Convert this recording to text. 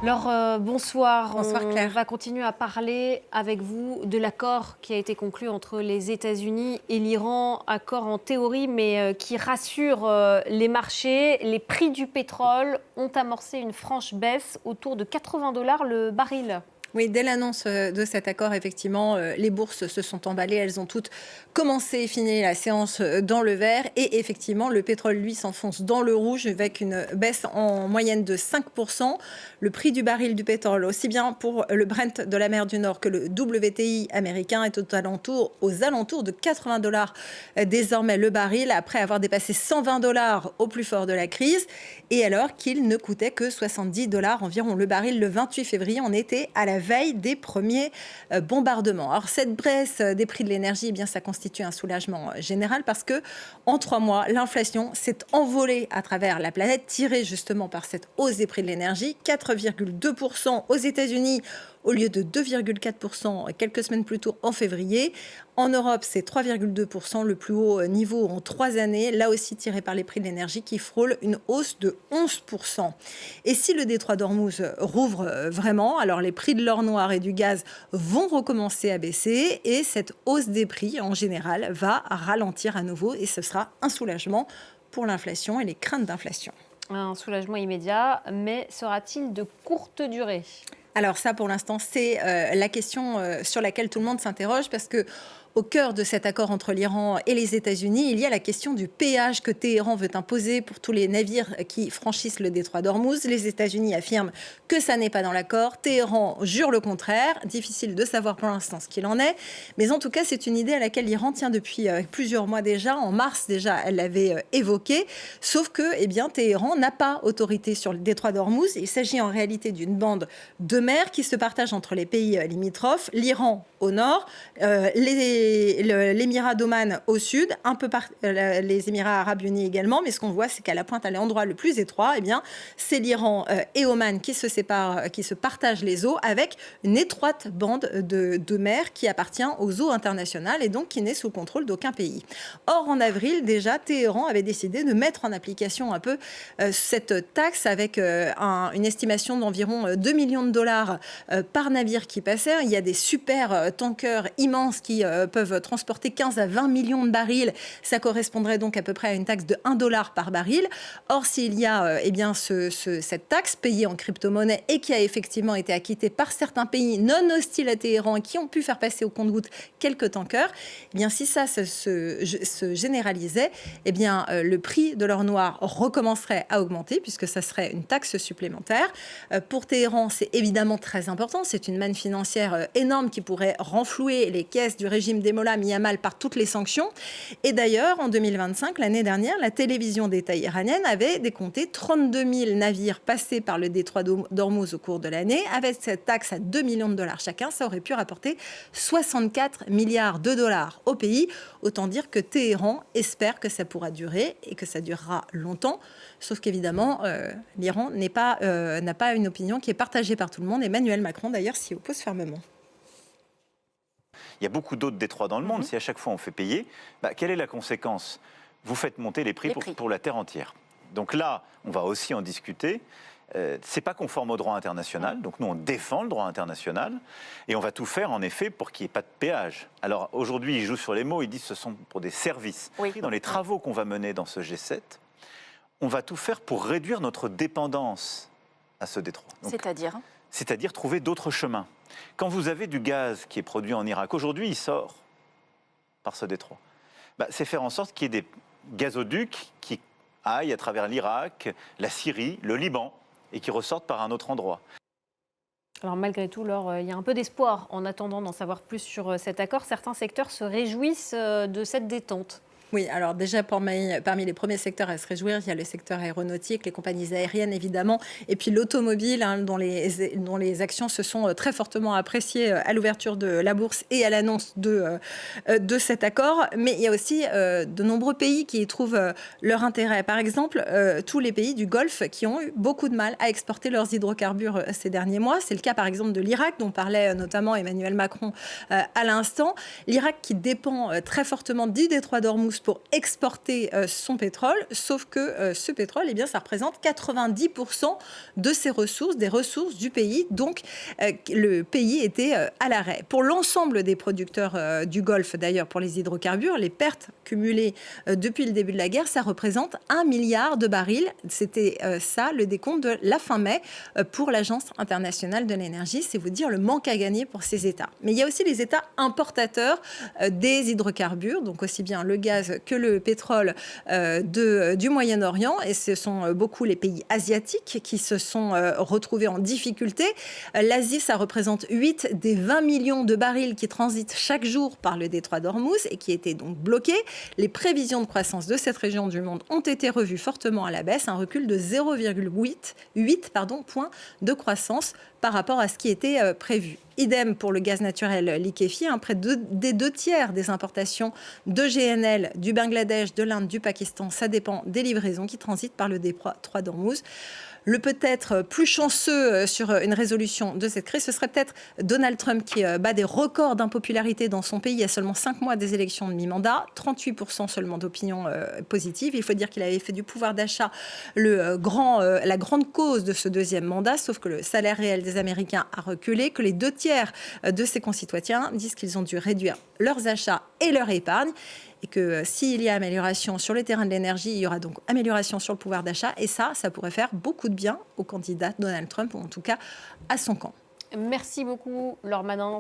Bonsoir. Bonsoir On Claire. va continuer à parler avec vous de l'accord qui a été conclu entre les États-Unis et l'Iran. Accord en théorie, mais qui rassure les marchés. Les prix du pétrole ont amorcé une franche baisse autour de 80 $ le baril. Oui, dès l'annonce de cet accord, effectivement, les bourses se sont emballées. Elles ont toutes commencé et fini la séance dans le vert. Et effectivement, le pétrole, lui, s'enfonce dans le rouge avec une baisse en moyenne de 5%. Le prix du baril du pétrole, aussi bien pour le Brent de la mer du Nord que le WTI américain, est aux alentours de 80 $ désormais le baril, après avoir dépassé 120 $ au plus fort de la crise. Et alors qu'il ne coûtait que 70 $ environ le baril le 28 février. On était à la veille des premiers bombardements. Alors cette baisse des prix de l'énergie, eh bien, ça constitue un soulagement général parce que en 3 mois, l'inflation s'est envolée à travers la planète, tirée justement par cette hausse des prix de l'énergie. 4,2% aux États-Unis au lieu de 2,4% quelques semaines plus tôt en février. En Europe, c'est 3,2%, le plus haut niveau en 3 années, là aussi tiré par les prix de l'énergie qui frôlent une hausse de 11%. Et si le détroit d'Ormuz rouvre vraiment, alors les prix de l'or noir et du gaz vont recommencer à baisser et cette hausse des prix en général va ralentir à nouveau et ce sera un soulagement pour l'inflation et les craintes d'inflation. Un soulagement immédiat, mais sera-t-il de courte durée ? Alors ça, pour l'instant, c'est la question sur laquelle tout le monde s'interroge parce que au cœur de cet accord entre l'Iran et les États-Unis, il y a la question du péage que Téhéran veut imposer pour tous les navires qui franchissent le détroit d'Ormuz. Les États-Unis affirment que ça n'est pas dans l'accord. Téhéran jure le contraire. Difficile de savoir pour l'instant ce qu'il en est. Mais en tout cas, c'est une idée à laquelle l'Iran tient depuis plusieurs mois déjà. En mars, déjà, elle l'avait évoquée. Sauf que, eh bien, Téhéran n'a pas autorité sur le détroit d'Ormuz. Il s'agit en réalité d'une bande de mer qui se partage entre les pays limitrophes. L'Iran au nord, l'Émirat d'Oman au sud, les Émirats arabes unis également, mais ce qu'on voit, c'est qu'à la pointe, à l'endroit le plus étroit, eh bien, c'est l'Iran et Oman qui se séparent, qui se partagent les eaux avec une étroite bande de mer qui appartient aux eaux internationales et donc qui n'est sous le contrôle d'aucun pays. Or, en avril, déjà, Téhéran avait décidé de mettre en application un peu cette taxe avec une estimation d'environ 2 millions de dollars par navire qui passait. Il y a des super tankers immenses qui peuvent transporter 15 à 20 millions de barils. Ça correspondrait donc à peu près à une taxe de 1 $ par baril. Or, s'il y a cette taxe payée en crypto-monnaie et qui a effectivement été acquittée par certains pays non hostiles à Téhéran et qui ont pu faire passer au compte-gouttes quelques tankers, eh bien, si ça se généralisait, eh bien, le prix de l'or noir recommencerait à augmenter puisque ça serait une taxe supplémentaire. Pour Téhéran, c'est évidemment très important. C'est une manne financière énorme qui pourrait renflouer les caisses du régime des mollahs mis à mal par toutes les sanctions. Et d'ailleurs, en 2025, l'année dernière, la télévision d'État iranienne avait décompté 32 000 navires passés par le détroit d'Ormuz au cours de l'année. Avec cette taxe à 2 millions de dollars chacun, ça aurait pu rapporter 64 milliards de dollars au pays. Autant dire que Téhéran espère que ça pourra durer et que ça durera longtemps. Sauf qu'évidemment, l'Iran n'a pas une opinion qui est partagée par tout le monde. Emmanuel Macron, d'ailleurs, s'y oppose fermement. Il y a beaucoup d'autres détroits dans le monde. Si à chaque fois on fait payer, quelle est la conséquence ? Vous faites monter les prix pour la terre entière. Donc là, on va aussi en discuter. C'est pas conforme au droit international. Donc nous, on défend le droit international. Et on va tout faire, en effet, pour qu'il n'y ait pas de péage. Alors aujourd'hui, ils jouent sur les mots. Ils disent que ce sont pour des services. Oui. Dans les travaux qu'on va mener dans ce G7, on va tout faire pour réduire notre dépendance à ce détroit. Donc, c'est-à-dire trouver d'autres chemins. Quand vous avez du gaz qui est produit en Irak, aujourd'hui il sort par ce détroit, c'est faire en sorte qu'il y ait des gazoducs qui aillent à travers l'Irak, la Syrie, le Liban, et qui ressortent par un autre endroit. Alors malgré tout, Laure, il y a un peu d'espoir en attendant d'en savoir plus sur cet accord. Certains secteurs se réjouissent de cette détente. Oui, alors déjà parmi les premiers secteurs à se réjouir, il y a le secteur aéronautique, les compagnies aériennes évidemment, et puis l'automobile dont les actions se sont très fortement appréciées à l'ouverture de la bourse et à l'annonce de cet accord. Mais il y a aussi de nombreux pays qui y trouvent leur intérêt. Par exemple, tous les pays du Golfe qui ont eu beaucoup de mal à exporter leurs hydrocarbures ces derniers mois. C'est le cas par exemple de l'Irak, dont parlait notamment Emmanuel Macron à l'instant. L'Irak qui dépend très fortement du détroit d'Ormuz pour exporter son pétrole, sauf que ce pétrole, eh bien, ça représente 90% de ses ressources, des ressources du pays. Donc, le pays était à l'arrêt. Pour l'ensemble des producteurs du Golfe, d'ailleurs, pour les hydrocarbures, les pertes cumulées depuis le début de la guerre, ça représente 1 milliard de barils. C'était ça, le décompte de la fin mai pour l'Agence internationale de l'énergie. C'est vous dire le manque à gagner pour ces États. Mais il y a aussi les États importateurs des hydrocarbures, donc aussi bien le gaz que le pétrole du Moyen-Orient. Et ce sont beaucoup les pays asiatiques qui se sont retrouvés en difficulté. L'Asie, ça représente 8 des 20 millions de barils qui transitent chaque jour par le détroit d'Ormuz et qui étaient donc bloqués. Les prévisions de croissance de cette région du monde ont été revues fortement à la baisse, un recul de 0,8 points de croissance par rapport à ce qui était prévu. Idem pour le gaz naturel liquéfié, près des 2/3 des importations de GNL du Bangladesh, de l'Inde, du Pakistan, ça dépend des livraisons qui transitent par le détroit d'Ormuz. Le peut-être plus chanceux sur une résolution de cette crise, ce serait peut-être Donald Trump qui bat des records d'impopularité dans son pays il y a seulement 5 mois des élections de mi-mandat, 38% seulement d'opinion positive. Il faut dire qu'il avait fait du pouvoir d'achat la grande cause de ce deuxième mandat, sauf que le salaire réel des Américains a reculé, que les 2/3 de ses concitoyens disent qu'ils ont dû réduire leurs achats et leur épargne. Et que s'il y a amélioration sur le terrain de l'énergie, il y aura donc amélioration sur le pouvoir d'achat. Et ça pourrait faire beaucoup de bien au candidat Donald Trump, ou en tout cas à son camp. Merci beaucoup, Laure Mannin.